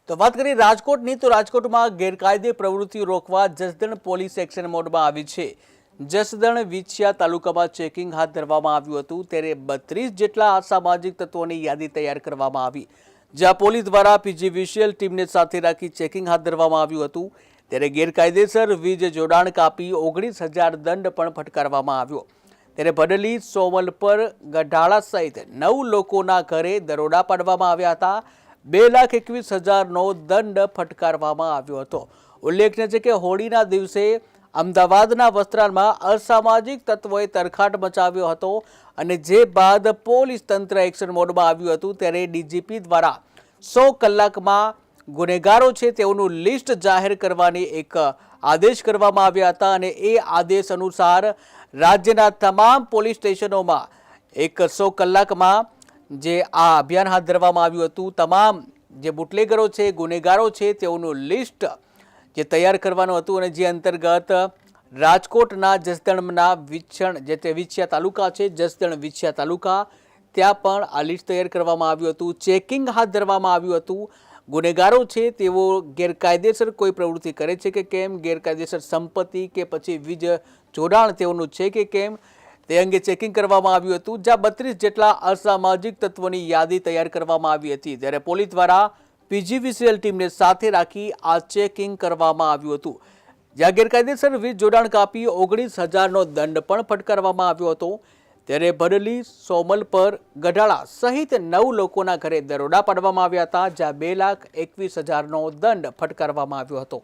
તો વાત કરીએ રાજકોટની, તો રાજકોટમાં ગેરકાયદે પ્રવૃત્તિઓ રોકવા જસદણ પોલીસ એક્શન મોડમાં આવી છે। જસદણ વિછિયા તાલુકામાં ચેકિંગ હાથ ધરવામાં આવ્યું હતું, ત્યારે 32 જેટલા અસામાજિક તત્વોની યાદી તૈયાર કરવામાં આવી, જ્યાં પોલીસ દ્વારા પીજીવીસીએલ ટીમને સાથે રાખી ચેકિંગ હાથ ધરવામાં આવ્યું હતું। ત્યારે ગેરકાયદેસર વીજ જોડાણ કાપી 19,000 દંડ પણ ફટકારવામાં આવ્યો। ત્યારે ભડલી, સોમલપર, ગઢાળા સહિત 9 લોકોના ઘરે દરોડા પાડવામાં આવ્યા હતા। 2,21,000નો દંડ ફટકારવામાં આવ્યો હતો। ઉલ્લેખનીય છે કે હોળીના દિવસે અમદાવાદના વસ્ત્રાલમાં અસામાજિક તત્વોએ તરખાટ મચાવ્યો હતો અને જે બાદ પોલીસ તંત્ર એક્શન મોડમાં આવ્યું હતું। ત્યારે ડીજીપી દ્વારા 100 કલાકમાં ગુનેગારો છે તેઓનું લિસ્ટ જાહેર કરવાની એક આદેશ કરવામાં આવ્યા હતા અને એ આદેશ અનુસાર રાજ્યના તમામ પોલીસ સ્ટેશનોમાં 100 કલાકમાં જે આ અભિયાન હાથ ધરવામાં આવ્યું હતું। તમામ જે બુટલેગરો છે, ગુનેગારો છે તેઓનું લિસ્ટ જે તૈયાર કરવાનું હતું અને જે અંતર્ગત રાજકોટના જસદણના વિછિયા તાલુકા છે, જસદણ વિછિયા તાલુકા, ત્યાં પણ આ લિસ્ટ તૈયાર કરવામાં આવ્યું હતું। ચેકિંગ હાથ ધરવામાં આવ્યું હતું। ગુનેગારો છે તેઓ ગેરકાયદેસર કોઈ પ્રવૃત્તિ કરે છે કે કેમ, ગેરકાયદેસર સંપત્તિ કે પછી વીજ જોડાણ તેઓનું છે કે કેમ, તે અંગે ચેકિંગ કરવામાં આવ્યું હતું, જ્યાં 32 જેટલા અસામાજિક તત્વોની યાદી તૈયાર કરવામાં આવી હતી। ત્યારે પોલીસ દ્વારા પીજીવીસીએલ ટીમને સાથે રાખી આ ચેકિંગ કરવામાં આવ્યું હતું, જ્યાં ગેરકાયદેસર વીજ જોડાણ કાપી 19,000નો દંડ પણ ફટકારવામાં આવ્યો હતો। ત્યારે ભડલી, સોમલપર, ગઢાળા સહિત 9 લોકોના ઘરે દરોડા પાડવામાં આવ્યા હતા, જ્યાં 2,21,000નો દંડ ફટકારવામાં આવ્યો હતો।